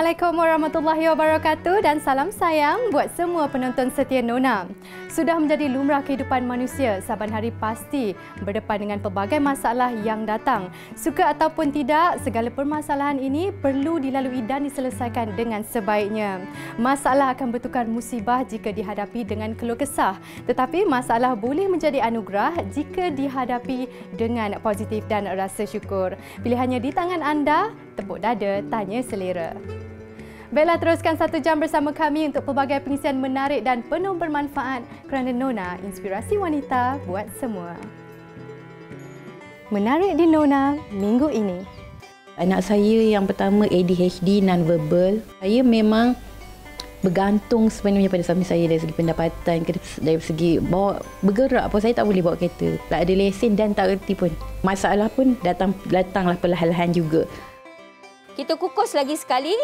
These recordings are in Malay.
Assalamualaikum warahmatullahi wabarakatuh dan salam sayang buat semua penonton setia Nona. Sudah menjadi lumrah kehidupan manusia, saban hari pasti berdepan dengan pelbagai masalah yang datang. Suka ataupun tidak, segala permasalahan ini perlu dilalui dan diselesaikan dengan sebaiknya. Masalah akan bertukar musibah jika dihadapi dengan keluh kesah, tetapi masalah boleh menjadi anugerah jika dihadapi dengan positif dan rasa syukur. Pilihannya di tangan anda, tepuk dada, tanya selera. Baiklah, teruskan 1 jam bersama kami untuk pelbagai pengisian menarik dan penuh bermanfaat kerana Nona, inspirasi wanita buat semua. Menarik di Nona minggu ini. Anak saya yang pertama ADHD non-verbal. Saya memang bergantung sepenuhnya pada suami saya dari segi pendapatan, dari segi bawa bergerak pun saya tak boleh bawa kereta. Tak ada lesen dan tak reti pun. Masalah pun datanglah perlahan-lahan juga. Kita kukus lagi sekali,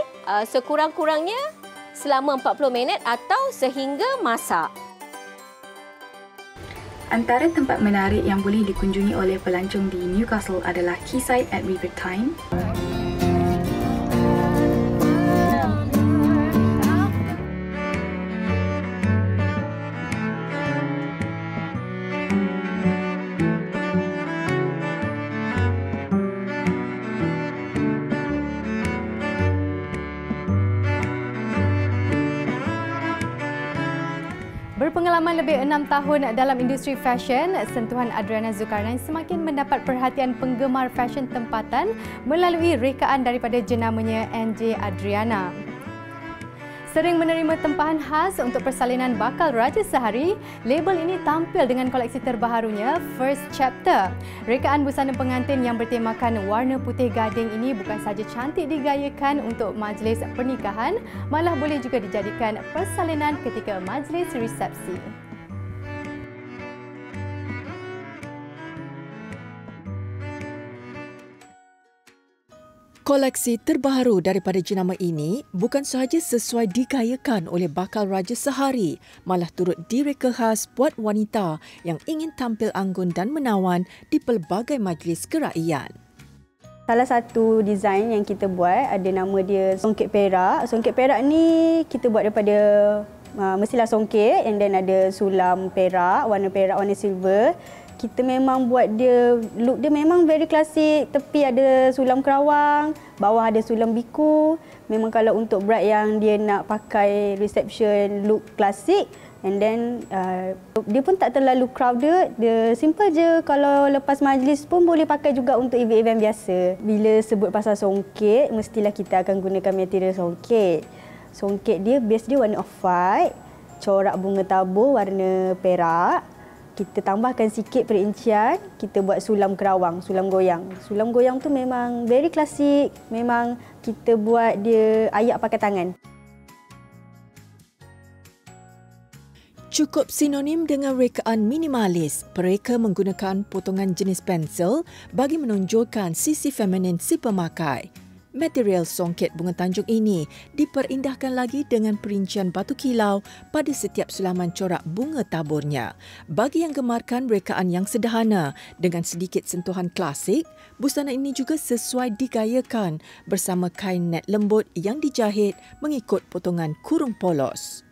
sekurang-kurangnya selama 40 minit atau sehingga masak. Antara tempat menarik yang boleh dikunjungi oleh pelancong di Newcastle adalah Quayside at River Tyne. Berpengalaman lebih 6 tahun dalam industri fashion, sentuhan Adriana Zulkarnain semakin mendapat perhatian penggemar fashion tempatan melalui rekaan daripada jenamanya NJ Adriana. Sering menerima tempahan khas untuk persalinan bakal Raja Sehari, label ini tampil dengan koleksi terbaharunya First Chapter. Rekaan busana pengantin yang bertemakan warna putih gading ini bukan sahaja cantik digayakan untuk majlis pernikahan, malah boleh juga dijadikan persalinan ketika majlis resepsi. Koleksi terbaharu daripada jenama ini bukan sahaja sesuai digayakan oleh bakal Raja Sehari, malah turut direka khas buat wanita yang ingin tampil anggun dan menawan di pelbagai majlis keraian. Salah satu design yang kita buat ada nama dia songket perak. Songket perak ni kita buat daripada mestilah songket, and then ada sulam perak, warna silver. Kita memang buat dia, look dia memang very klasik. Tepi ada sulam kerawang, bawah ada sulam biku. Memang kalau untuk bride yang dia nak pakai reception look klasik, and then dia pun tak terlalu crowded. Dia simple je, kalau lepas majlis pun boleh pakai juga untuk event-event biasa. Bila sebut pasal songket, mestilah kita akan gunakan material songket. Songket dia, base dia warna off-white, corak bunga tabur warna perak. Kita tambahkan sikit perincian, kita buat sulam kerawang, sulam goyang. Sulam goyang tu memang very klasik, memang kita buat dia ayak pakai tangan. Cukup sinonim dengan rekaan minimalis, mereka menggunakan potongan jenis pensel bagi menonjolkan sisi feminin si pemakai. Material songket bunga tanjung ini diperindahkan lagi dengan perincian batu kilau pada setiap sulaman corak bunga taburnya. Bagi yang gemarkan rekaan yang sederhana dengan sedikit sentuhan klasik, busana ini juga sesuai digayakan bersama kain net lembut yang dijahit mengikut potongan kurung polos.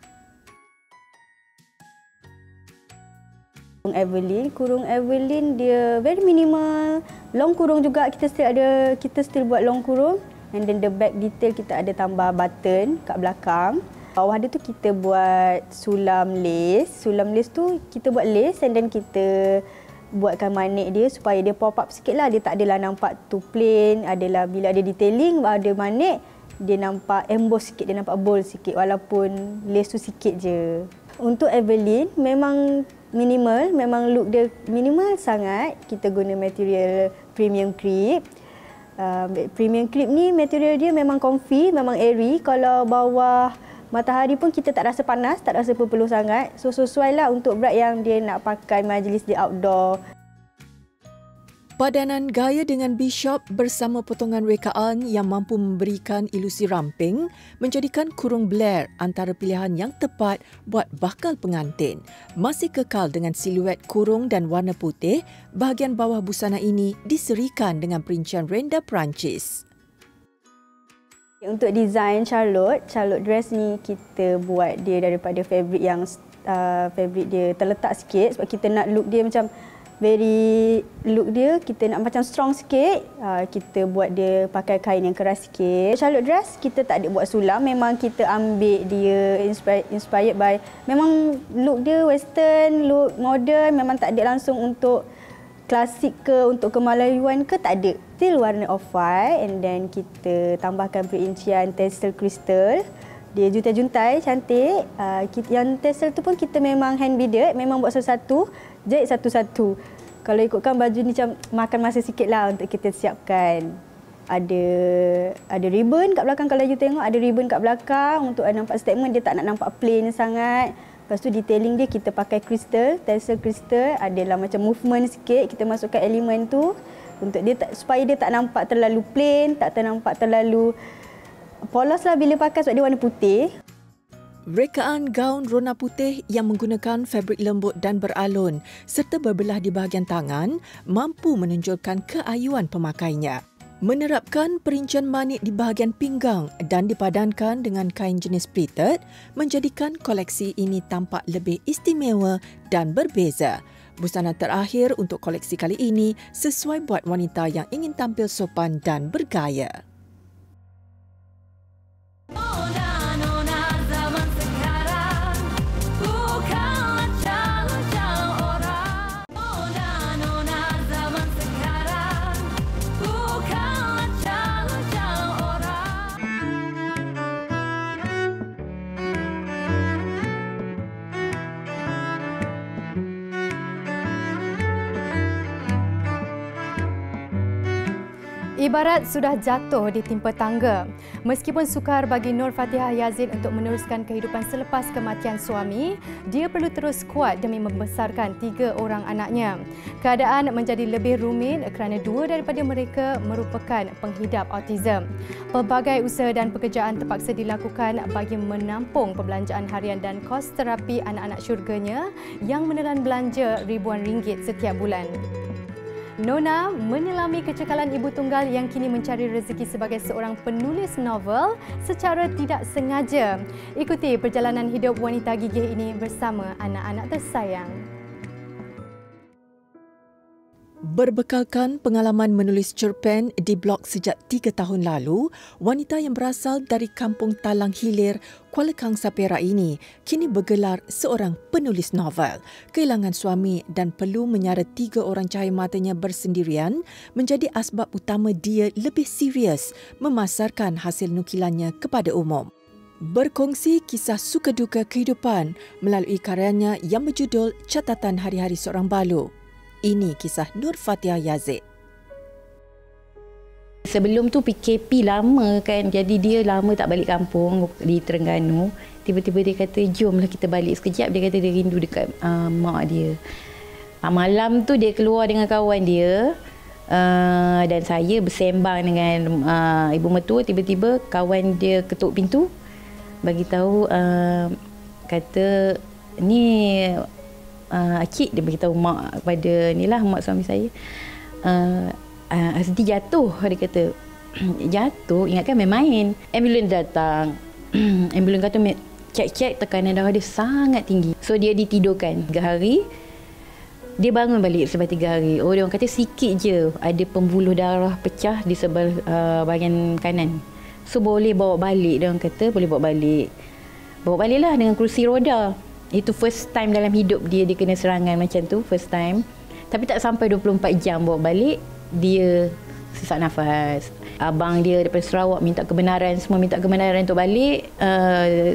Kurung Evelyn dia very minimal. Long kurung juga kita still buat long kurung, and then the back detail kita ada tambah button kat belakang. Bawah dia tu kita buat sulam lace. Sulam lace tu kita buat lace, and then kita buatkan manik dia supaya dia pop up sikitlah. Dia tak adalah nampak tu plain, adalah bila ada detailing, ada manik, dia nampak emboss sikit, dia nampak bold sikit walaupun lace tu sikit je. Untuk Evelyn memang minimal, memang look dia minimal sangat. Kita guna material premium crepe. Premium crepe ni material dia memang comfy, memang airy. Kalau bawah matahari pun kita tak rasa panas, tak rasa berpeluh sangat. So sesuai lah untuk bride yang dia nak pakai majlis di outdoor. Padanan gaya dengan bishop bersama potongan rekaan yang mampu memberikan ilusi ramping menjadikan kurung Blair antara pilihan yang tepat buat bakal pengantin. Masih kekal dengan siluet kurung dan warna putih, bahagian bawah busana ini diserikan dengan perincian renda Perancis. Untuk design Charlotte dress ni kita buat dia daripada fabric yang fabric dia terletak sikit sebab kita nak look dia macam look dia kita nak macam strong sikit. Kita buat dia pakai kain yang keras sikit. Charlotte dress kita tak ada buat sulam, memang kita ambil dia inspired by, memang look dia western, look modern, memang tak ada langsung untuk klasik ke, untuk Kemalayuan ke, tak ada. Still warna off-white and then kita tambahkan perincian tassel crystal. Dia juntai-juntai, cantik. Yang tassel tu pun kita memang hand beaded, memang buat satu-satu, jahit satu-satu. Kalau ikutkan baju ni macam makan masa sikit lah untuk kita siapkan. Ada ribbon kat belakang, kalau you tengok ada ribbon kat belakang untuk nampak statement, dia tak nak nampak plain sangat. Lepas tu detailing dia kita pakai kristal, tassel kristal, adalah macam movement sikit, kita masukkan elemen tu untuk dia supaya dia tak nampak terlalu plain, tak nampak terlalu polos lah bila pakai sebab dia warna putih. Rekaan gaun rona putih yang menggunakan fabrik lembut dan beralun serta berbelah di bahagian tangan mampu menonjolkan keayuan pemakainya. Menerapkan perincian manik di bahagian pinggang dan dipadankan dengan kain jenis pleated menjadikan koleksi ini tampak lebih istimewa dan berbeza. Busana terakhir untuk koleksi kali ini sesuai buat wanita yang ingin tampil sopan dan bergaya. Ibarat sudah jatuh ditimpa tangga. Meskipun sukar bagi Nur Fatihah Yazid untuk meneruskan kehidupan selepas kematian suami, dia perlu terus kuat demi membesarkan 3 orang anaknya. Keadaan menjadi lebih rumit kerana 2 daripada mereka merupakan penghidap autism. Pelbagai usaha dan pekerjaan terpaksa dilakukan bagi menampung perbelanjaan harian dan kos terapi anak-anak syurganya yang menelan belanja ribuan ringgit setiap bulan. Nona menyelami kecekalan ibu tunggal yang kini mencari rezeki sebagai seorang penulis novel secara tidak sengaja. Ikuti perjalanan hidup wanita gigih ini bersama anak-anak tersayang. Berbekalkan pengalaman menulis cerpen di blog sejak 3 tahun lalu, wanita yang berasal dari kampung Talang Hilir, Kuala Kangsar Perak ini kini bergelar seorang penulis novel. Kehilangan suami dan perlu menyara 3 orang cahaya matanya bersendirian menjadi asbab utama dia lebih serius memasarkan hasil nukilannya kepada umum. Berkongsi kisah suka duka kehidupan melalui karyanya yang berjudul Catatan Hari-Hari Seorang Balu. Ini kisah Nur Fatihah Yazid. Sebelum tu PKP lama kan, jadi dia lama tak balik kampung di Terengganu. Tiba-tiba dia kata, jomlah kita balik sekejap. Dia kata dia rindu dekat mak dia. Malam tu dia keluar dengan kawan dia dan saya bersembang dengan ibu mertua. Tiba-tiba kawan dia ketuk pintu, bagi tahu kata ni Akik, dia beritahu mak kepada mak suami saya, Azdi jatuh, dia kata. Jatuh, ingatkan main-main. Ambulans datang. Ambulans kata cek tekanan darah dia sangat tinggi. So dia ditidurkan 3 hari. Dia bangun balik selepas 3 hari. Oh, dia orang kata sikit je ada pembuluh darah pecah di sebelah bahagian kanan. So boleh bawa balik, dia orang kata boleh bawa balik. Bawa baliklah dengan kerusi roda. Itu first time dalam hidup dia kena serangan macam tu, first time. Tapi tak sampai 24 jam bawa balik, dia sesak nafas. Abang dia daripada Sarawak minta kebenaran, semua minta kebenaran untuk balik.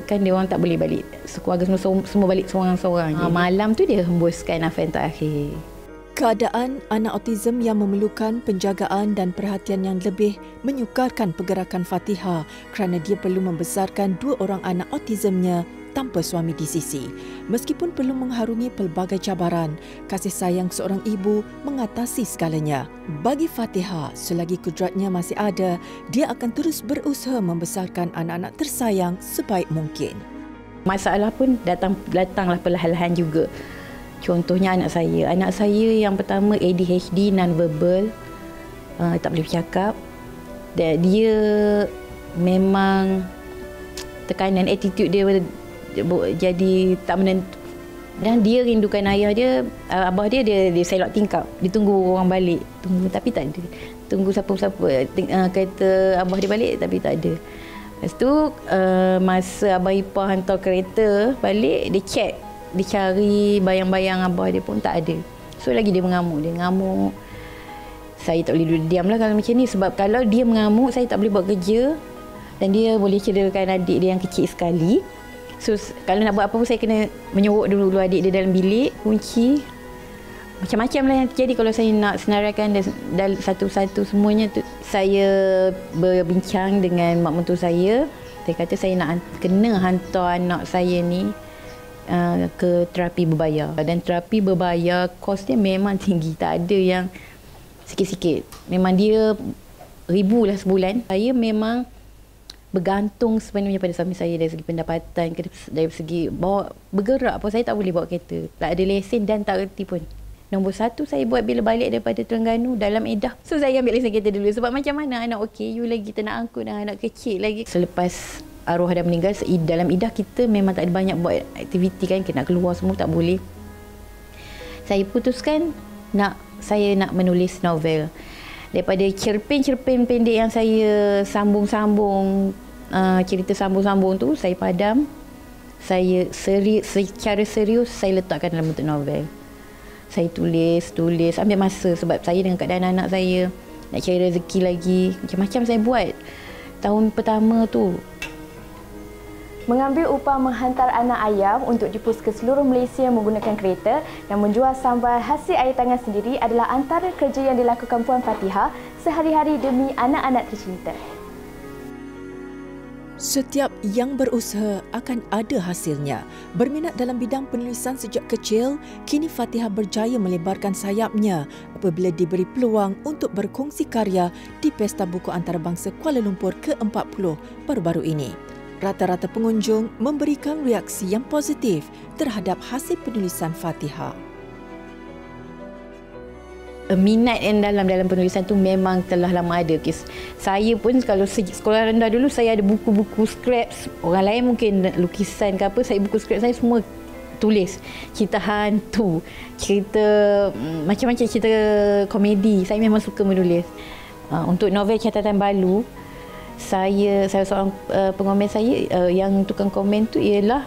Kan dia orang tak boleh balik. Keluarga semua balik seorang-seorang. Malam tu dia hembuskan nafas yang terakhir. Keadaan anak autism yang memerlukan penjagaan dan perhatian yang lebih menyukarkan pergerakan Fatihah kerana dia perlu membesarkan 2 orang anak autismnya tanpa suami di sisi. Meskipun perlu mengharungi pelbagai cabaran, kasih sayang seorang ibu mengatasi segalanya. Bagi Fatihah, selagi kudratnya masih ada, dia akan terus berusaha membesarkan anak-anak tersayang sebaik mungkin. Masalah pun datanglah perlahan-lahan juga. Contohnya anak saya yang pertama ADHD non-verbal, tak boleh bercakap. Dan dia memang tekanan attitude dia jadi tak menentu. Dan dia rindukan ayah dia, abah dia selok tingkap. Dia tunggu orang balik. Tunggu tapi tak ada. Tunggu siapa-siapa kereta abah dia balik tapi tak ada. Lepas tu masa abah ipar hantar kereta balik, dia check. Dia cari bayang-bayang abah dia pun tak ada. So lagi dia mengamuk. Dia mengamuk. Saya tak boleh duduk diam lah kalau macam ni. Sebab kalau dia mengamuk, saya tak boleh buat kerja. Dan dia boleh cederakan adik dia yang kecil sekali. So kalau nak buat apa-apa, saya kena menyorok dulu adik dia dalam bilik, kunci. Macam-macam lah yang terjadi kalau saya nak senaraikan dan satu-satu semuanya tu. Saya berbincang dengan mak mentua saya. Saya kata saya nak kena hantar anak saya ni ke terapi berbayar. Dan terapi berbayar kos dia memang tinggi. Tak ada yang sikit-sikit. Memang dia ribu lah sebulan. Saya memang bergantung sebenarnya pada suami saya dari segi pendapatan, dari segi bawa bergerak pun saya tak boleh bawa kereta. Tak ada lesen dan tak reti pun. Nombor satu saya buat bila balik daripada Terengganu dalam Edah. So saya ambil lesen kereta dulu sebab macam mana anak OKU lagi kita nak angkut anak kecil lagi. Selepas arwah dah meninggal, dalam Edah kita memang tak ada banyak buat aktiviti kan, kita nak keluar semua tak boleh. Saya putuskan saya nak menulis novel. Daripada cerpen-cerpen pendek yang saya sambung-sambung, cerita sambung-sambung tu saya padam, saya secara serius saya letakkan dalam bentuk novel. Saya tulis, ambil masa sebab saya dengan keadaan anak saya nak cari rezeki lagi, macam-macam saya buat. Tahun pertama tu mengambil upah menghantar anak ayam untuk dipus ke seluruh Malaysia menggunakan kereta dan menjual sambal hasil air tangan sendiri adalah antara kerja yang dilakukan Puan Fatihah sehari-hari demi anak-anak tercinta. Setiap yang berusaha akan ada hasilnya. Berminat dalam bidang penulisan sejak kecil, kini Fatihah berjaya melebarkan sayapnya apabila diberi peluang untuk berkongsi karya di Pesta Buku Antarabangsa Kuala Lumpur ke-40 baru-baru ini. Rata-rata pengunjung memberikan reaksi yang positif terhadap hasil penulisan Fatihah. Minat yang dalam penulisan tu memang telah lama ada. Saya pun kalau sekolah rendah dulu saya ada buku-buku scraps. Orang lain mungkin lukisan ke apa, saya buku scrap saya semua tulis. Cerita hantu, cerita macam-macam, cerita komedi. Saya memang suka menulis. Untuk novel Catatan Balu, salah seorang pengomen saya yang tukang komen tu ialah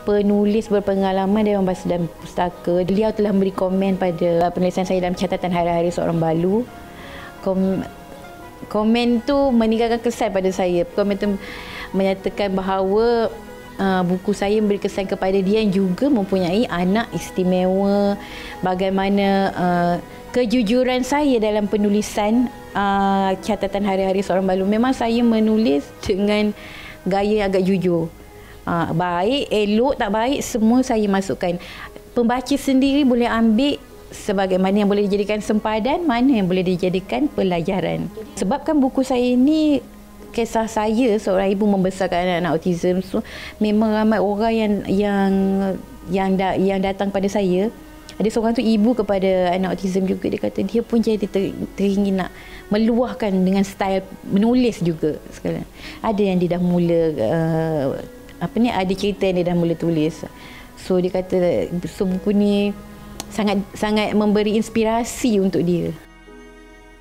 penulis berpengalaman dalam bahasa dan pustaka. Beliau telah memberi komen pada penulisan saya dalam Catatan Hari-Hari Seorang Balu. Komen tu meninggalkan kesan pada saya. Komen tu menyatakan bahawa buku saya memberi kesan kepada dia yang juga mempunyai anak istimewa. Bagaimana kejujuran saya dalam penulisan Catatan Hari-Hari Seorang Balu. Memang saya menulis dengan gaya agak jujur. Baik, elok, tak baik, semua saya masukkan. Pembaca sendiri boleh ambil sebagaimana yang boleh dijadikan sempadan, mana yang boleh dijadikan pelajaran. Sebabkan buku saya ini kisah saya seorang ibu membesarkan anak-anak autism. So, memang ramai orang yang datang pada saya. Ada seorang tu ibu kepada anak autism juga. Dia kata dia pun jadi teringin nak meluahkan dengan style menulis juga sekarang. Ada yang dia dah mula ada cerita yang dia dah mula tulis. So dia kata buku ni sangat memberi inspirasi untuk dia.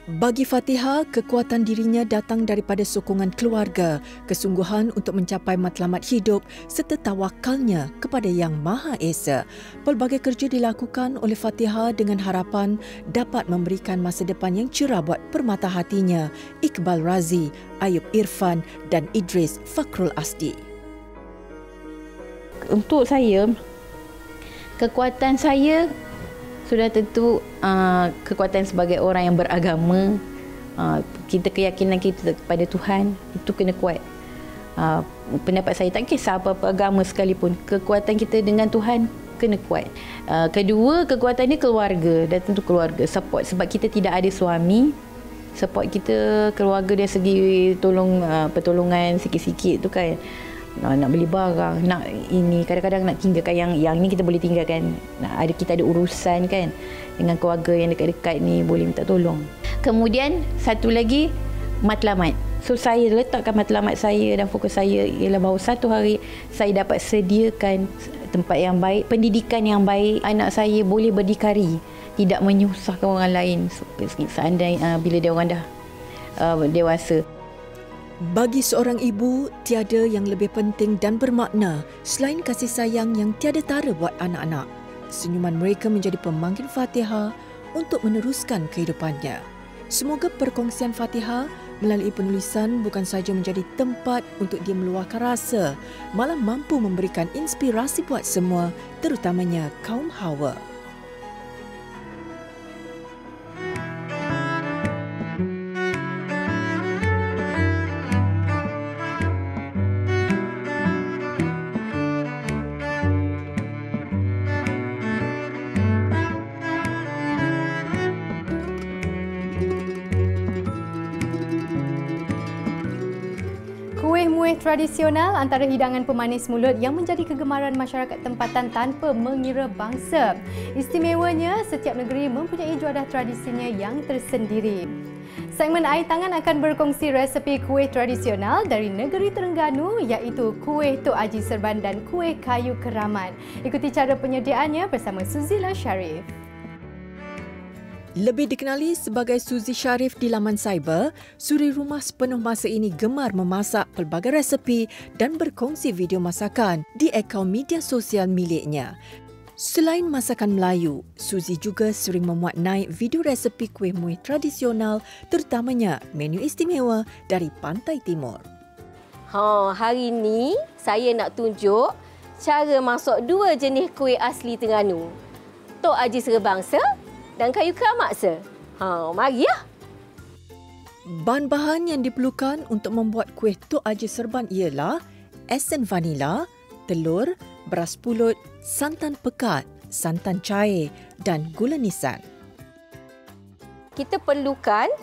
Bagi Fatihah, kekuatan dirinya datang daripada sokongan keluarga, kesungguhan untuk mencapai matlamat hidup serta tawakalnya kepada Yang Maha Esa. Pelbagai kerja dilakukan oleh Fatihah dengan harapan dapat memberikan masa depan yang cerah buat permata hatinya, Iqbal Razi, Ayub Irfan dan Idris Fakrul Asdi. Untuk saya, kekuatan saya sudah tentu kekuatan sebagai orang yang beragama. Kita keyakinan kita kepada Tuhan itu kena kuat. Pendapat saya, tak kisah apa-apa agama sekalipun, kekuatan kita dengan Tuhan kena kuat. Kedua, kekuatan dia keluarga, dan tentu keluarga support, sebab kita tidak ada suami. Support kita keluarga dari segi pertolongan sikit-sikit tu kan. Nak beli barang, nak ini, kadang-kadang nak tinggalkan yang ni kita boleh tinggalkan. Kita ada urusan kan dengan keluarga yang dekat-dekat ni, boleh minta tolong. Kemudian satu lagi, matlamat. So saya letakkan matlamat saya dan fokus saya ialah bahawa satu hari saya dapat sediakan tempat yang baik, pendidikan yang baik, anak saya boleh berdikari, tidak menyusahkan orang lain seandainya bila dia orang dah dewasa. Bagi seorang ibu, tiada yang lebih penting dan bermakna selain kasih sayang yang tiada tara buat anak-anak. Senyuman mereka menjadi pemanggil Fatihah untuk meneruskan kehidupannya. Semoga perkongsian Fatihah melalui penulisan bukan sahaja menjadi tempat untuk dia meluahkan rasa, malah mampu memberikan inspirasi buat semua, terutamanya kaum hawa. Kuih-muih tradisional antara hidangan pemanis mulut yang menjadi kegemaran masyarakat tempatan tanpa mengira bangsa. Istimewanya, setiap negeri mempunyai juadah tradisinya yang tersendiri. Segmen Air Tangan akan berkongsi resepi kuih tradisional dari negeri Terengganu iaitu kuih Tok Haji Serban dan kuih kayu keramat. Ikuti cara penyediaannya bersama Suzila Sharif. Lebih dikenali sebagai Suzy Sharif di laman cyber, suri rumah sepenuh masa ini gemar memasak pelbagai resepi dan berkongsi video masakan di akaun media sosial miliknya. Selain masakan Melayu, Suzy juga sering memuat naik video resepi kuih muih tradisional, terutamanya menu istimewa dari Pantai Timur. Hari ini saya nak tunjuk cara masak dua jenis kuih asli Terengganu. Tok Haji Serban dan kayu keramat mari ya. Bahan-bahan yang diperlukan untuk membuat kuih Tok Haji Serban ialah esen vanila, telur, beras pulut, santan pekat, santan cair dan gula nisan. Kita perlukan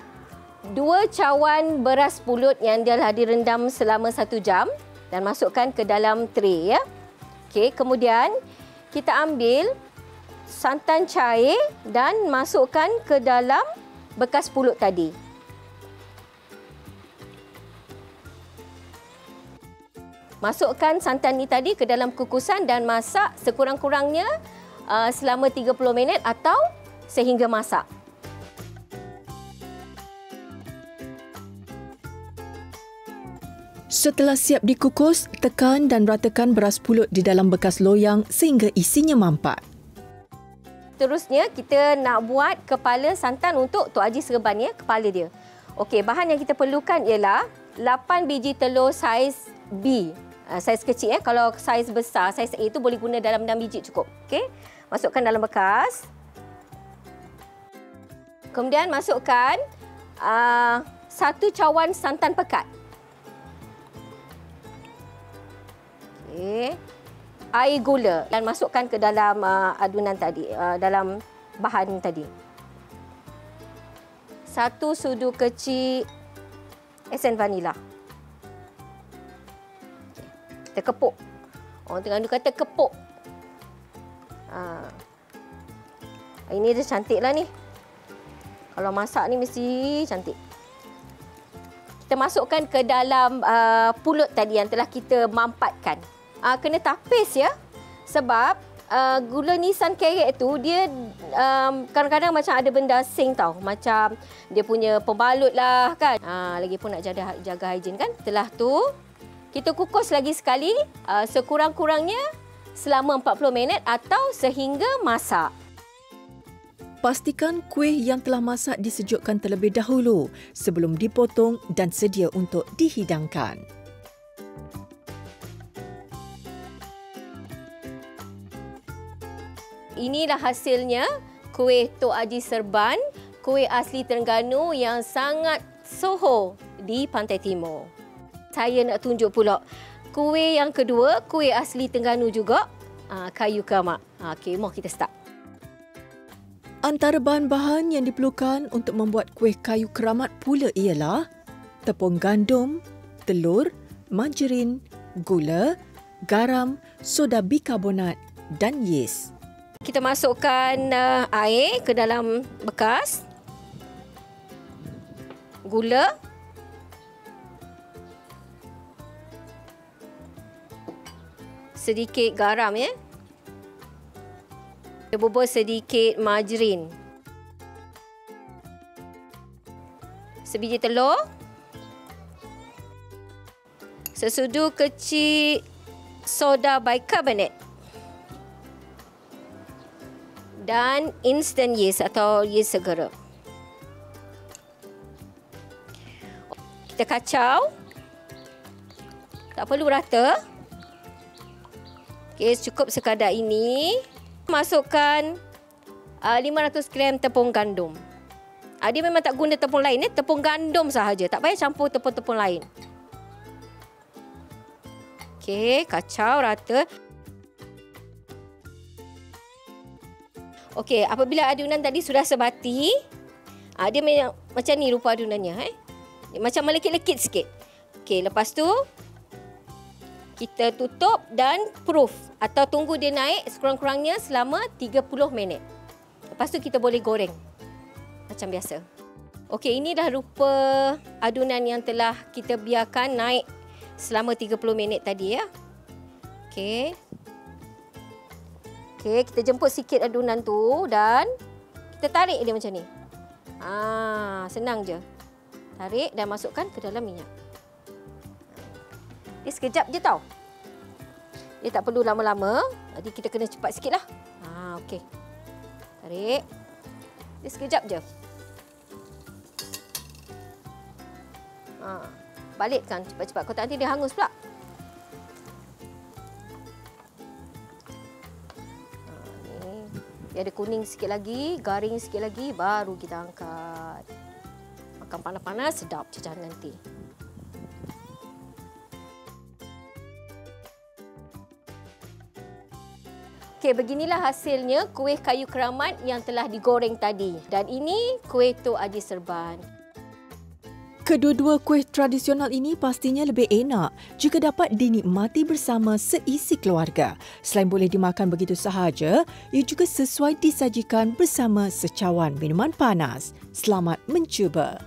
2 cawan beras pulut yang telah direndam selama 1 jam dan masukkan ke dalam tray ya. Okey, kemudian kita ambil santan cair dan masukkan ke dalam bekas pulut tadi. Masukkan santan ni tadi ke dalam kukusan dan masak sekurang-kurangnya selama 30 minit atau sehingga masak. Setelah siap dikukus, tekan dan ratakan beras pulut di dalam bekas loyang sehingga isinya mampat. Terusnya, kita nak buat kepala santan untuk Tok Haji Serban ya, kepala dia. Okey, bahan yang kita perlukan ialah 8 biji telur saiz B. Saiz kecil ya. Kalau saiz besar, saiz A itu boleh guna dalam 6 biji cukup. Okey. Masukkan dalam bekas. Kemudian masukkan 1 cawan santan pekat. Okey. Air gula dan masukkan ke dalam adunan tadi, dalam bahan tadi. 1 sudu kecil esen vanila. Okay. Kita kepuk. Orang Terengganu kata kepuk. Ini dia cantiklah ni. Kalau masak ni mesti cantik. Kita masukkan ke dalam pulut tadi yang telah kita mampatkan. Kena tapis ya, sebab gula nisan kerek tu dia kadang-kadang macam ada benda asing tau, macam dia punya pembalut lah kan. Lagipun nak jaga higien kan. Setelah tu kita kukus lagi sekali sekurang-kurangnya selama 40 minit atau sehingga masak. Pastikan kuih yang telah masak disejukkan terlebih dahulu sebelum dipotong dan sedia untuk dihidangkan. Inilah hasilnya kuih Tok Haji Serban, kuih asli Terengganu yang sangat soho di Pantai Timur. Saya nak tunjuk pula kuih yang kedua, kuih asli Terengganu juga, kayu keramat. Okey, mari kita start. Antara bahan-bahan yang diperlukan untuk membuat kuih kayu keramat pula ialah tepung gandum, telur, margarin, gula, garam, soda bikarbonat dan yeast. Kita masukkan air ke dalam bekas, gula, sedikit garam ya. Kita bubur sedikit margarin. Sebiji telur. Sesudu kecil soda bicarbonate. Dan instant yeast atau yeast segera. Kita kacau. Tak perlu rata. Okey, cukup sekadar ini. Masukkan 500 gram tepung gandum. Dia memang tak guna tepung lain, tepung gandum sahaja. Tak payah campur tepung-tepung lain. Okey, kacau rata. Okey, apabila adunan tadi sudah sebati, dia memang macam ni rupa adunannya. Macam melekit-lekit sikit. Okey, lepas tu kita tutup dan proof atau tunggu dia naik sekurang-kurangnya selama 30 minit. Lepas tu kita boleh goreng macam biasa. Okey, ini dah rupa adunan yang telah kita biarkan naik selama 30 minit tadi ya. Okey. Okey, kita jemput sikit adunan tu dan kita tarik dia macam ni. Senang je. Tarik dan masukkan ke dalam minyak. Dia sekejap je tau. Dia tak perlu lama-lama. Jadi kita kena cepat sikit lah. Okey. Tarik. Dia sekejap je. Balikkan cepat-cepat. Kau tak nanti dia hangus pula. Ni. Dia ada kuning sikit lagi. Garing sikit lagi. Baru kita angkat. Makan panas-panas sedap cacah nanti. Okey, beginilah hasilnya kuih kayu keramat yang telah digoreng tadi. Dan ini kuih Tok Haji Serban. Kedua-dua kuih tradisional ini pastinya lebih enak jika dapat dinikmati bersama seisi keluarga. Selain boleh dimakan begitu sahaja, ia juga sesuai disajikan bersama secawan minuman panas. Selamat mencuba.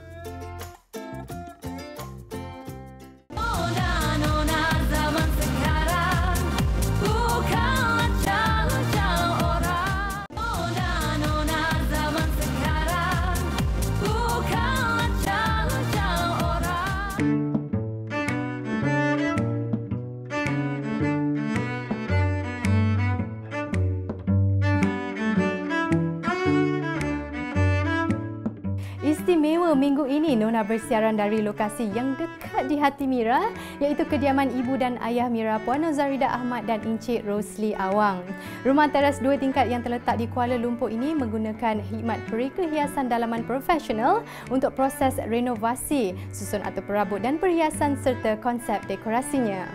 Istimewa minggu ini, Nona bersiaran dari lokasi yang dekat di hati Mira, iaitu kediaman ibu dan ayah Mira, Puan Nozarida Ahmad dan Encik Rosli Awang. Rumah teras 2 tingkat yang terletak di Kuala Lumpur ini menggunakan khidmat pereka hiasan dalaman profesional untuk proses renovasi, susun atau perabot dan perhiasan serta konsep dekorasinya.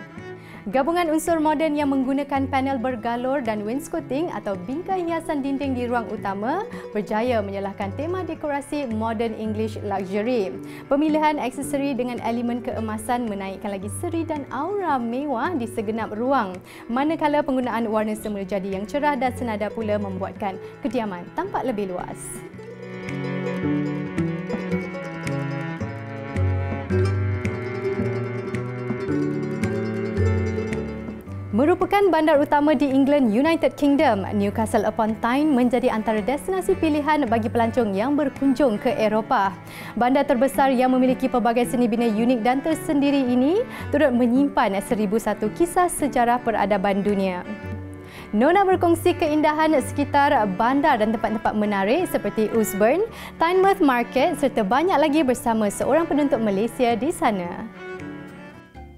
Gabungan unsur moden yang menggunakan panel bergalur dan wainscoting atau bingkai hiasan dinding di ruang utama berjaya menyalahkan tema dekorasi Modern English Luxury. Pemilihan aksesori dengan elemen keemasan menaikkan lagi seri dan aura mewah di segenap ruang. Manakala penggunaan warna semula jadi yang cerah dan senada pula membuatkan kediaman tampak lebih luas. Merupakan bandar utama di England, United Kingdom, Newcastle upon Tyne menjadi antara destinasi pilihan bagi pelancong yang berkunjung ke Eropah. Bandar terbesar yang memiliki pelbagai seni bina unik dan tersendiri ini turut menyimpan 1001 kisah sejarah peradaban dunia. Nona berkongsi keindahan sekitar bandar dan tempat-tempat menarik seperti Usburn, Tynemouth Market serta banyak lagi bersama seorang penuntut Malaysia di sana.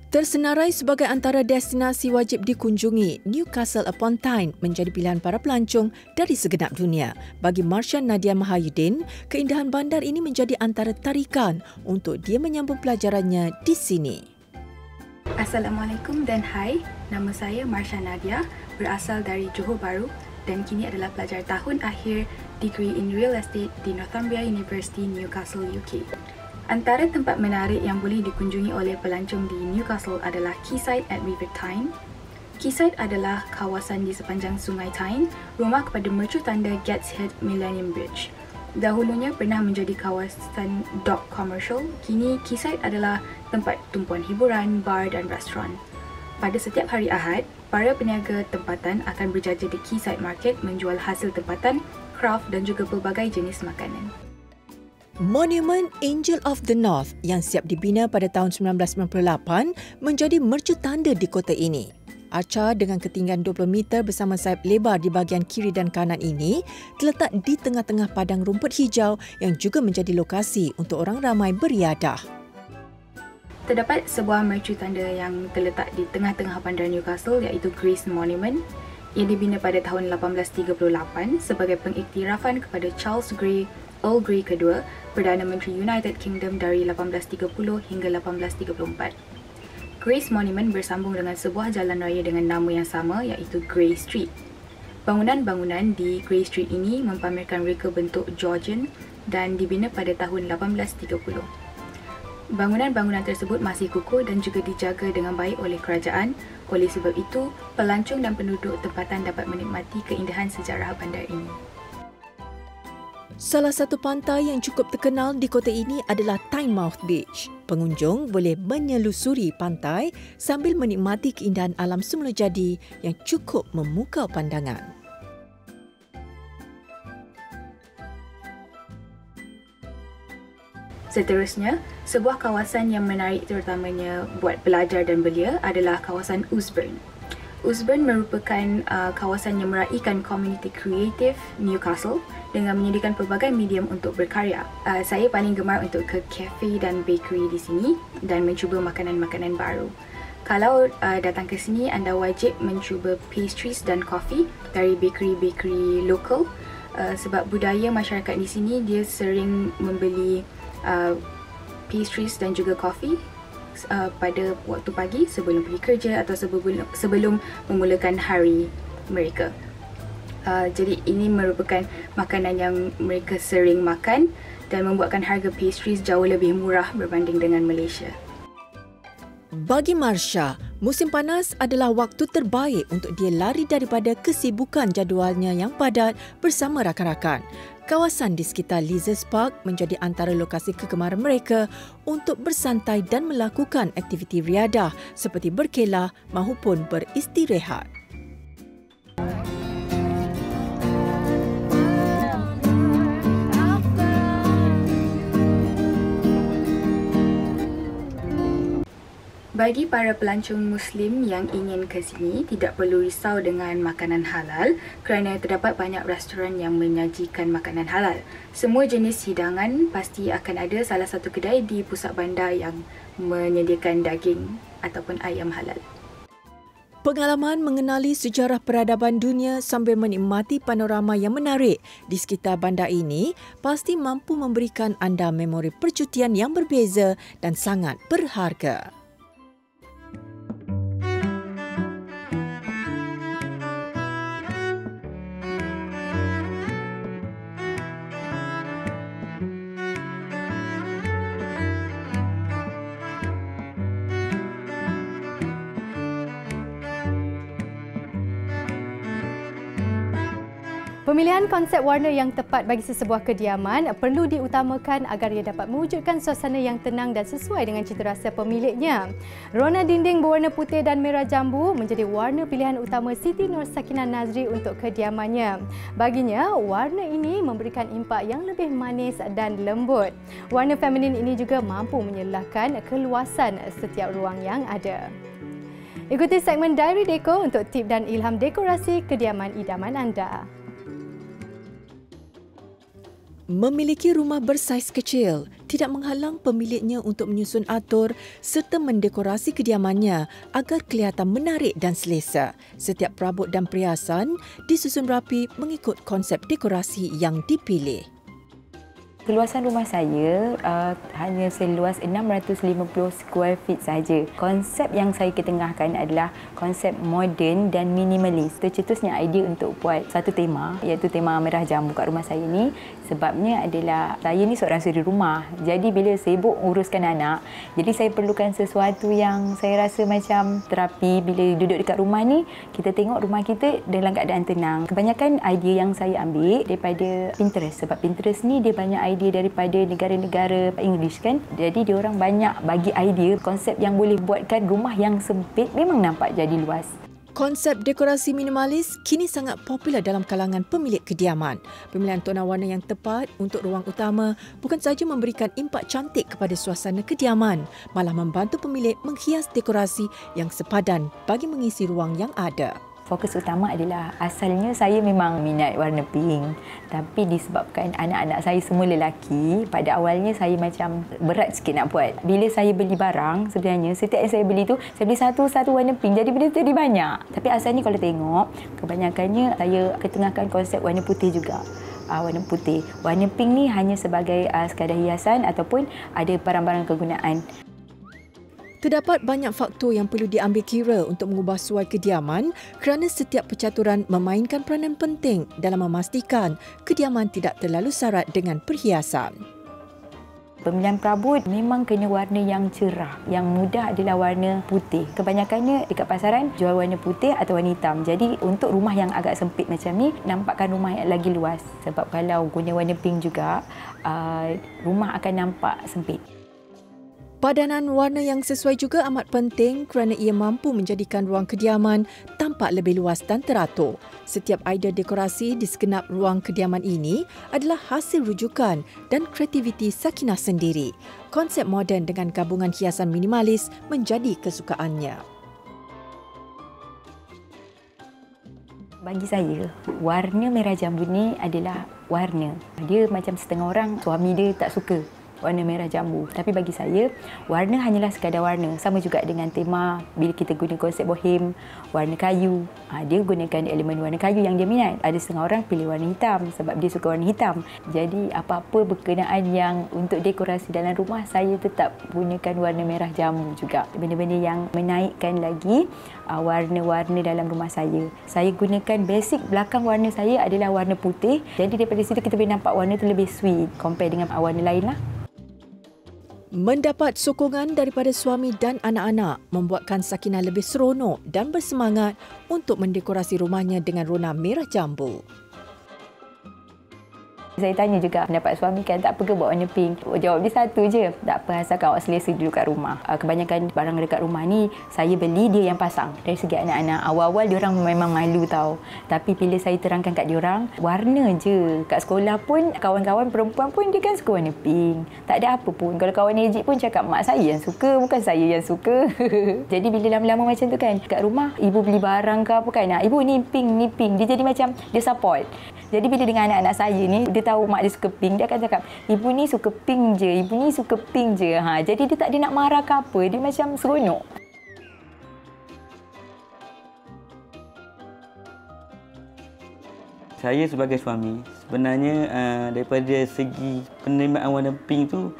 Tersenarai sebagai antara destinasi wajib dikunjungi, Newcastle upon Tyne menjadi pilihan para pelancong dari segenap dunia. Bagi Marsha Nadia Mahayuddin, keindahan bandar ini menjadi antara tarikan untuk dia menyambung pelajarannya di sini. Assalamualaikum dan hai, nama saya Marsha Nadia, berasal dari Johor Bahru dan kini adalah pelajar tahun akhir Degree in Real Estate di Northumbria University, Newcastle, UK. Antara tempat menarik yang boleh dikunjungi oleh pelancong di Newcastle adalah Quayside at River Tyne. Quayside adalah kawasan di sepanjang Sungai Tyne, rumah kepada mercu tanda Gat's Head Millennium Bridge. Dahulunya pernah menjadi kawasan dock komersial, kini Quayside adalah tempat tumpuan hiburan, bar dan restoran. Pada setiap hari Ahad, Para peniaga tempatan akan berjaja di Quayside Market menjual hasil tempatan, kraft dan juga pelbagai jenis makanan. Monument Angel of the North yang siap dibina pada tahun 1998 menjadi mercu tanda di kota ini. Arca dengan ketinggian 20 meter bersama sayap lebar di bahagian kiri dan kanan ini terletak di tengah-tengah padang rumput hijau yang juga menjadi lokasi untuk orang ramai beriadah. Terdapat sebuah mercu tanda yang terletak di tengah-tengah bandar Newcastle iaitu Grace Monument yang dibina pada tahun 1838 sebagai pengiktirafan kepada Charles Grey, Earl Grey kedua, Perdana Menteri United Kingdom dari 1830 hingga 1834. Grace Monument bersambung dengan sebuah jalan raya dengan nama yang sama iaitu Grey Street. Bangunan-bangunan di Grey Street ini mempamerkan reka bentuk Georgian dan dibina pada tahun 1830. Bangunan-bangunan tersebut masih kukuh dan juga dijaga dengan baik oleh kerajaan. Oleh sebab itu, pelancong dan penduduk tempatan dapat menikmati keindahan sejarah bandar ini. Salah satu pantai yang cukup terkenal di kota ini adalah Tynemouth Beach. Pengunjung boleh menyelusuri pantai sambil menikmati keindahan alam semula jadi yang cukup memukau pandangan. Seterusnya, sebuah kawasan yang menarik terutamanya buat belajar dan belia adalah kawasan Usburn. Usburn merupakan kawasan yang meraihkan komuniti kreatif Newcastle dengan menyediakan pelbagai medium untuk berkarya. Saya paling gemar untuk ke kafe dan bakery di sini dan mencuba makanan-makanan baru. Kalau datang ke sini, anda wajib mencuba pastries dan kopi dari bakery-bakery lokal sebab budaya masyarakat di sini dia sering membeli pastries dan juga kopi pada waktu pagi sebelum pergi kerja atau sebelum memulakan hari mereka. Jadi ini merupakan makanan yang mereka sering makan dan membuatkan harga pastries jauh lebih murah berbanding dengan Malaysia. Bagi Marsha, musim panas adalah waktu terbaik untuk dia lari daripada kesibukan jadualnya yang padat bersama rakan-rakan. Kawasan di sekitar Leazes Park menjadi antara lokasi kegemaran mereka untuk bersantai dan melakukan aktiviti riadah seperti berkelah mahupun beristirahat. Bagi para pelancong Muslim yang ingin ke sini, tidak perlu risau dengan makanan halal kerana terdapat banyak restoran yang menyajikan makanan halal. Semua jenis hidangan pasti akan ada salah satu kedai di pusat bandar yang menyediakan daging ataupun ayam halal. Pengalaman mengenali sejarah peradaban dunia sambil menikmati panorama yang menarik di sekitar bandar ini pasti mampu memberikan anda memori percutian yang berbeza dan sangat berharga. Pemilihan konsep warna yang tepat bagi sesebuah kediaman perlu diutamakan agar ia dapat mewujudkan suasana yang tenang dan sesuai dengan cita rasa pemiliknya. Rona dinding berwarna putih dan merah jambu menjadi warna pilihan utama Siti Nur Sakinah Nazri untuk kediamannya. Baginya, warna ini memberikan impak yang lebih manis dan lembut. Warna feminin ini juga mampu menyelahkan keluasan setiap ruang yang ada. Ikuti segmen Diary Deco untuk tip dan ilham dekorasi kediaman idaman anda. Memiliki rumah bersaiz kecil tidak menghalang pemiliknya untuk menyusun atur serta mendekorasi kediamannya agar kelihatan menarik dan selesa. Setiap perabot dan perhiasan disusun rapi mengikut konsep dekorasi yang dipilih. Keluasan rumah saya hanya seluas 650 square feet saja. Konsep yang saya ketengahkan adalah konsep moden dan minimalis. Tercetusnya idea untuk buat satu tema iaitu tema merah jambu kat rumah saya ni sebabnya adalah saya ni seorang suri rumah. Jadi bila sibuk uruskan anak, jadi saya perlukan sesuatu yang saya rasa macam terapi. Bila duduk dekat rumah ni, kita tengok rumah kita dalam keadaan tenang. Kebanyakan idea yang saya ambil daripada Pinterest sebab Pinterest ni dia banyak idea daripada negara-negara English kan. Jadi diorang banyak bagi idea konsep yang boleh buatkan rumah yang sempit memang nampak jadi luas. Konsep dekorasi minimalis kini sangat popular dalam kalangan pemilik kediaman. Pemilihan tona warna yang tepat untuk ruang utama bukan sahaja memberikan impak cantik kepada suasana kediaman, malah membantu pemilik menghias dekorasi yang sepadan bagi mengisi ruang yang ada. Fokus utama adalah asalnya saya memang minat warna pink, tapi disebabkan anak-anak saya semua lelaki, pada awalnya saya macam berat sikit nak buat. Bila saya beli barang, sebenarnya setiap yang saya beli tu, saya beli satu warna pink, jadi benda tu jadi banyak. Tapi asalnya kalau tengok, kebanyakannya saya ketengahkan konsep warna putih juga. Warna putih. Warna pink ni hanya sebagai sekadar hiasan ataupun ada barang-barang kegunaan. Terdapat banyak faktor yang perlu diambil kira untuk mengubah suai kediaman kerana setiap percaturan memainkan peranan penting dalam memastikan kediaman tidak terlalu syarat dengan perhiasan. Pemilihan perabot memang kena warna yang cerah. Yang mudah adalah warna putih. Kebanyakannya dekat pasaran jual warna putih atau warna hitam. Jadi untuk rumah yang agak sempit macam ni, nampakkan rumah yang lagi luas. Sebab kalau guna warna pink juga, rumah akan nampak sempit. Padanan warna yang sesuai juga amat penting kerana ia mampu menjadikan ruang kediaman tampak lebih luas dan teratur. Setiap idea dekorasi di segenap ruang kediaman ini adalah hasil rujukan dan kreativiti Sakinah sendiri. Konsep moden dengan gabungan hiasan minimalis menjadi kesukaannya. Bagi saya, warna merah jambu ni adalah warna. Dia macam setengah orang, suami dia tak suka warna merah jambu. Tapi bagi saya, warna hanyalah sekadar warna. Sama juga dengan tema bila kita guna konsep bohem, warna kayu. Dia gunakan elemen warna kayu yang dia minat. Ada setengah orang pilih warna hitam sebab dia suka warna hitam. Jadi apa-apa berkenaan yang untuk dekorasi dalam rumah, saya tetap gunakan warna merah jambu juga. Benda-benda yang menaikkan lagi warna-warna dalam rumah saya. Saya gunakan basic belakang warna saya adalah warna putih. Jadi daripada situ kita boleh nampak warna tu lebih sweet compare dengan warna lain lah. Mendapat sokongan daripada suami dan anak-anak membuatkan Sakinah lebih seronok dan bersemangat untuk mendekorasi rumahnya dengan rona merah jambu. Saya tanya juga pendapat suami kan, tak apa ke buat warna pink? Jawab dia satu je, tak apa, asalkan awak selesa dulu kat rumah. Kebanyakan barang dekat rumah ni saya beli, dia yang pasang. Dari segi anak-anak, awal-awal diorang memang malu tau. Tapi bila saya terangkan kat diorang, warna je. Kat sekolah pun kawan-kawan perempuan pun dia kan suka warna pink. Tak ada apa pun. Kalau kawan Egypt pun cakap mak saya yang suka, bukan saya yang suka. Jadi bila lama-lama macam tu kan, kat rumah ibu beli barang ke apa kan, ibu ni pink. Dia jadi macam dia support. Jadi bila dengan anak-anak saya ni, dia tahu mak dia suka pink, dia akan cakap, ibu ni suka pink je, ibu ni suka pink je. Jadi dia tak ada nak marah ke apa, dia macam seronok. Saya sebagai suami, sebenarnya daripada segi penerimaan warna pink tu,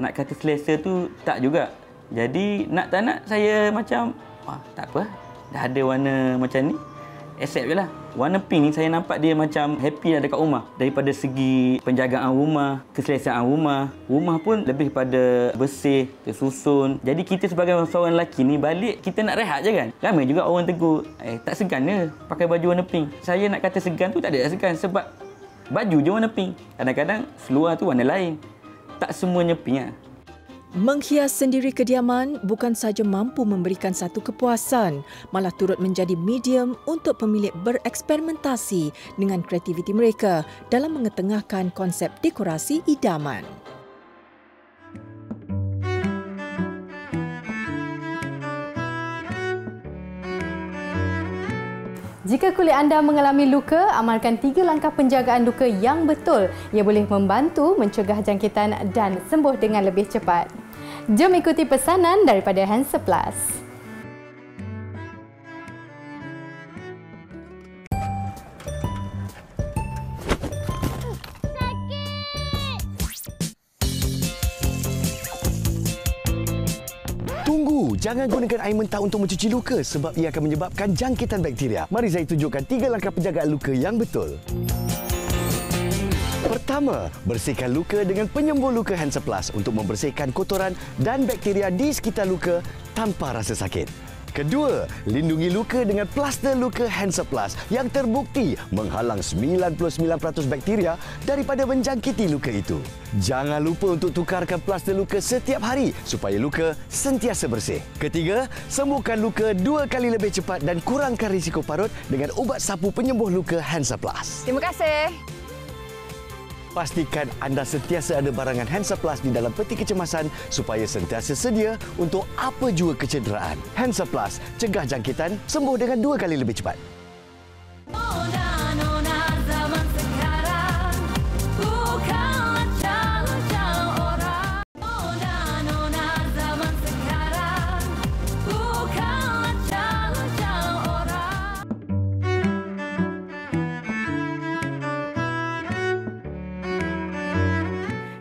nak kata selesa tu tak juga. Jadi nak tak nak saya macam, tak apa, dah ada warna macam ni, accept je lah. Warna pink ni saya nampak dia macam happy lah dekat rumah. Daripada segi penjagaan rumah, keselesaan rumah. Rumah pun lebih pada bersih, tersusun. Jadi kita sebagai seorang lelaki ni balik, kita nak rehat je kan. Ramai juga orang tegur, tak segan ke pakai baju warna pink. Saya nak kata segan tu tak ada segan sebab baju je warna pink. Kadang-kadang seluar tu warna lain. Tak semuanya pink lah. Menghias sendiri kediaman bukan sahaja mampu memberikan satu kepuasan, malah turut menjadi medium untuk pemilik bereksperimentasi dengan kreativiti mereka dalam mengetengahkan konsep dekorasi idaman. Jika kulit anda mengalami luka, amalkan 3 langkah penjagaan luka yang betul. Ia boleh membantu mencegah jangkitan dan sembuh dengan lebih cepat. Jom ikuti pesanan daripada Hansaplast. Tunggu, jangan gunakan air mentah untuk mencuci luka sebab ia akan menyebabkan jangkitan bakteria. Mari saya tunjukkan 3 langkah penjagaan luka yang betul. Pertama, bersihkan luka dengan penyembuh luka Hansaplast untuk membersihkan kotoran dan bakteria di sekitar luka tanpa rasa sakit. Kedua, lindungi luka dengan plaster luka Hansaplast yang terbukti menghalang 99% bakteria daripada menjangkiti luka itu. Jangan lupa untuk tukarkan plaster luka setiap hari supaya luka sentiasa bersih. Ketiga, sembuhkan luka 2 kali lebih cepat dan kurangkan risiko parut dengan ubat sapu penyembuh luka Hansaplast. Terima kasih. Pastikan anda sentiasa ada barangan Hansaplast di dalam peti kecemasan supaya sentiasa sedia untuk apa jua kecederaan. Hansaplast, cegah jangkitan, sembuh dengan 2 kali lebih cepat.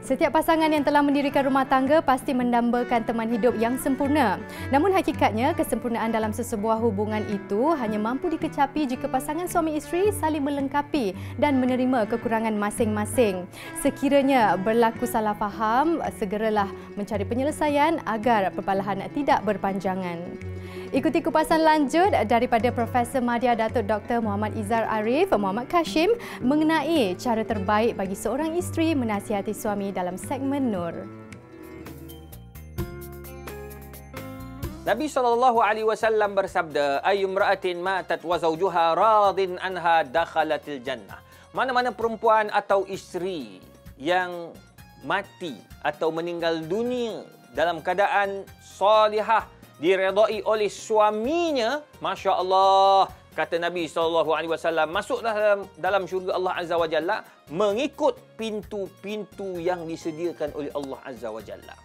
Setiap pasangan yang telah mendirikan rumah tangga pasti mendambakan teman hidup yang sempurna. Namun hakikatnya, kesempurnaan dalam sesebuah hubungan itu hanya mampu dikecapi jika pasangan suami isteri saling melengkapi dan menerima kekurangan masing-masing. Sekiranya berlaku salah faham, segeralah mencari penyelesaian agar perbalahan tidak berpanjangan. Ikuti kupasan lanjut daripada Profesor Madya Datuk Dr. Muhammad Izar Arif Muhammad Kashim mengenai cara terbaik bagi seorang isteri menasihati suami dalam segmen Nur. Nabi SAW bersabda, ayyumra'atin matat wa zawjuha radin anha dakhalatil jannah. Mana-mana perempuan atau isteri yang mati atau meninggal dunia dalam keadaan solihah, diredai oleh suaminya, Masya Allah, kata Nabi SAW, masuklah dalam syurga Allah Azza wa Jalla mengikut pintu-pintu yang disediakan oleh Allah Azza wa Jalla.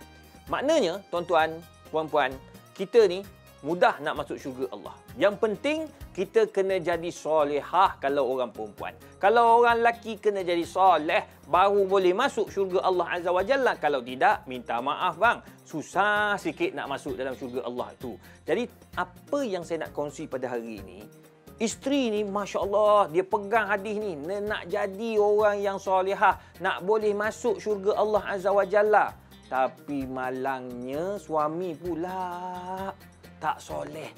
Maknanya, tuan-tuan, puan-puan, kita ni mudah nak masuk syurga Allah. Yang penting, kita kena jadi solehah kalau orang perempuan. Kalau orang lelaki kena jadi soleh, baru boleh masuk syurga Allah Azza wa Jalla. Kalau tidak, minta maaf bang, susah sikit nak masuk dalam syurga Allah tu. Jadi, apa yang saya nak kongsi pada hari ini, isteri ni, Masya Allah, dia pegang hadis ni, nak jadi orang yang solehah, nak boleh masuk syurga Allah Azza wa Jalla. Tapi malangnya suami pula tak soleh.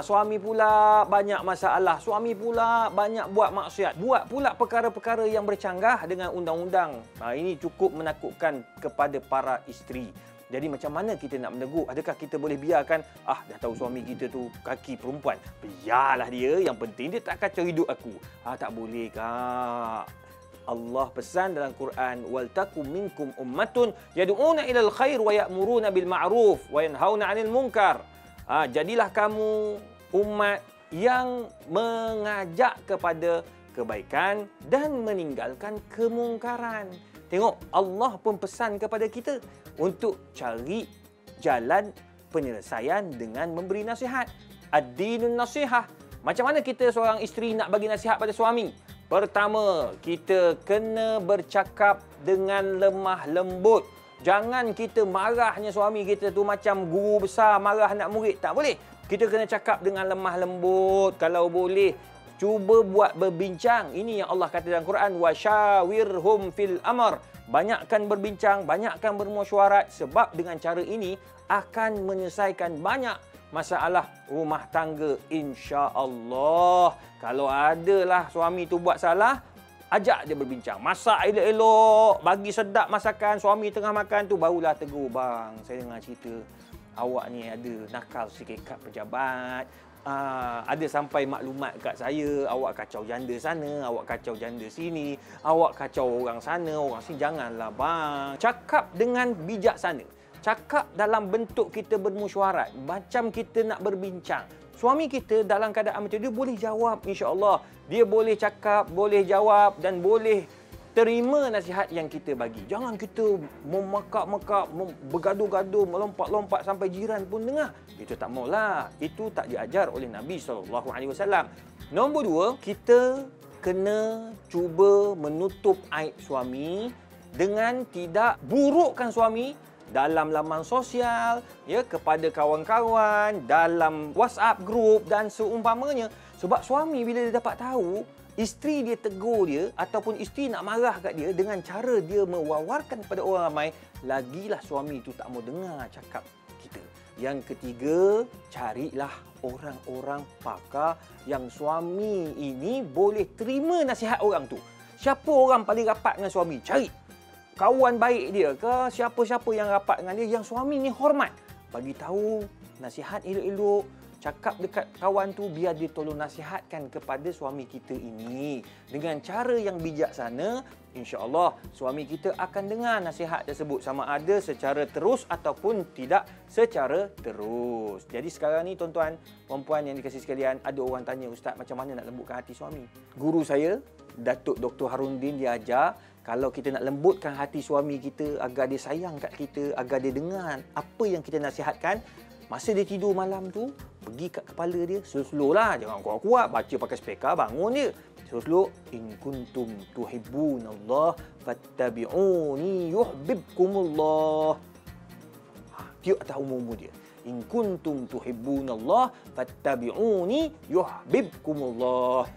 Suami pula banyak masalah. Suami pula banyak buat maksiat. Buat pula perkara-perkara yang bercanggah dengan undang-undang. Ini cukup menakutkan kepada para isteri. Jadi macam mana kita nak menegur? Adakah kita boleh biarkan, dah tahu suami kita tu kaki perempuan, biarlah dia, yang penting dia tak kacau hidup aku. Tak boleh, Kak. Allah pesan dalam Quran, wal takum minkum ummatun yad'una ilal khair wa ya'muruna bil ma'ruf wa yanhauna 'anil munkar. Jadilah kamu umat yang mengajak kepada kebaikan dan meninggalkan kemungkaran. Tengok, Allah pun pesan kepada kita untuk cari jalan penyelesaian dengan memberi nasihat. Ad-dinun nasihah. Macam mana kita seorang isteri nak bagi nasihat pada suami? Pertama, kita kena bercakap dengan lemah lembut. Jangan kita marahnya suami kita tu macam guru besar marah anak murid. Tak boleh. Kita kena cakap dengan lemah lembut. Kalau boleh, cuba buat berbincang. Ini yang Allah kata dalam Quran, wasyawirhum fil amr. Banyakkan berbincang, banyakkan bermusyawarat, sebab dengan cara ini akan menyelesaikan banyak masalah rumah tangga, insya-Allah. Kalau adalah suami tu buat salah, ajak dia berbincang. Masak elok-elok, bagi sedap masakan, suami tengah makan tu barulah tegur, bang, saya dengar cerita awak ni ada nakal sikit kat pejabat. Ada sampai maklumat kat saya, awak kacau janda sana, awak kacau janda sini, awak kacau orang sana, orang sini. Janganlah bang. Cakap dengan bijaksana. Cakap dalam bentuk kita bermusyawarat, macam kita nak berbincang. Suami kita dalam keadaan macam dia boleh jawab, insya-Allah. Dia boleh cakap, boleh jawab dan boleh terima nasihat yang kita bagi. Jangan kita memakak-makak, bergaduh-gaduh, melompat-lompat sampai jiran pun dengar. Itu tak maulah. Itu tak diajar oleh Nabi SAW. Nombor 2, kita kena cuba menutup aib suami dengan tidak burukkan suami dalam laman sosial, kepada kawan-kawan, dalam WhatsApp group dan seumpamanya. Sebab suami bila dia dapat tahu isteri dia tegur dia ataupun isteri nak marah kat dia dengan cara dia mewawarkan kepada orang ramai, lagilah suami itu tak mau dengar cakap kita. Yang ketiga, carilah orang-orang pakar yang suami ini boleh terima nasihat orang tu. Siapa orang paling rapat dengan suami? Cari. Kawan baik dia ke, siapa-siapa yang rapat dengan dia, yang suami ni hormat. Bagi tahu nasihat elok-elok. Cakap dekat kawan tu biar dia tolong nasihatkan kepada suami kita ini. Dengan cara yang bijaksana, insya-Allah suami kita akan dengar nasihat tersebut sama ada secara terus ataupun tidak secara terus. Jadi sekarang ni tuan-tuan, puan-puan yang dikasihi sekalian, ada orang tanya, Ustaz, macam mana nak lembutkan hati suami? Guru saya, Datuk Dr. Harundin, dia ajar kalau kita nak lembutkan hati suami kita agar dia sayang kat kita, agar dia dengar apa yang kita nasihatkan, masa dia tidur malam tu, pergi kat kepala dia, slow-slow lah. Jangan kuat-kuat, baca pakai speaker, bangun dia. Slow-slow. In kuntum tuhibbunallah fattabi'uni yuhbibkumullah. Tiup atas umur-umur dia. In kuntum tuhibbunallah fattabi'uni yuhbibkumullah.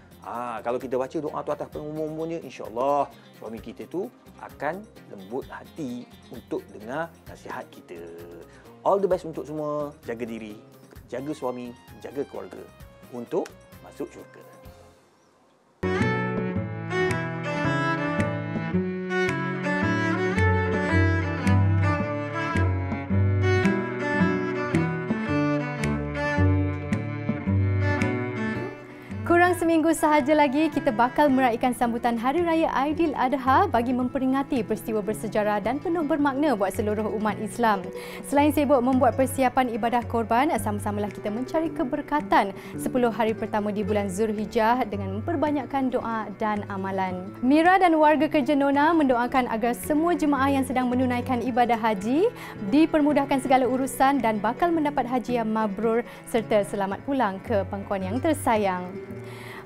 Kalau kita baca doa tu atas umur-umurnya, insya-Allah suami kita tu akan lembut hati untuk dengar nasihat kita. All the best untuk semua. Jaga diri, jaga suami, jaga keluarga untuk masuk syurga. Seminggu sahaja lagi kita bakal meraihkan sambutan Hari Raya Aidiladha bagi memperingati peristiwa bersejarah dan penuh bermakna buat seluruh umat Islam. Selain sibuk membuat persiapan ibadah korban, sama-samalah kita mencari keberkatan 10 hari pertama di bulan Zulhijjah dengan memperbanyakkan doa dan amalan. Mira dan warga kerja Nona mendoakan agar semua jemaah yang sedang menunaikan ibadah haji dipermudahkan segala urusan dan bakal mendapat haji yang mabrur serta selamat pulang ke pangkuan yang tersayang.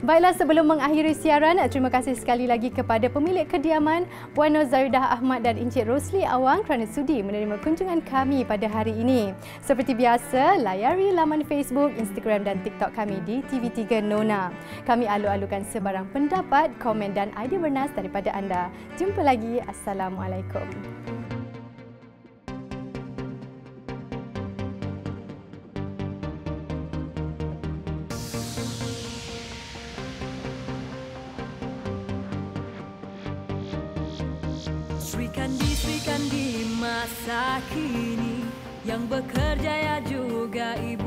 Baiklah, sebelum mengakhiri siaran, terima kasih sekali lagi kepada pemilik kediaman Puan Nur Zaridah Ahmad dan Encik Rosli Awang kerana sudi menerima kunjungan kami pada hari ini. Seperti biasa, layari laman Facebook, Instagram dan TikTok kami di TV3 Nona. Kami alu-alukan sebarang pendapat, komen dan idea bernas daripada anda. Jumpa lagi. Assalamualaikum. Sri Kandi masa kini yang bekerja ya juga ibu.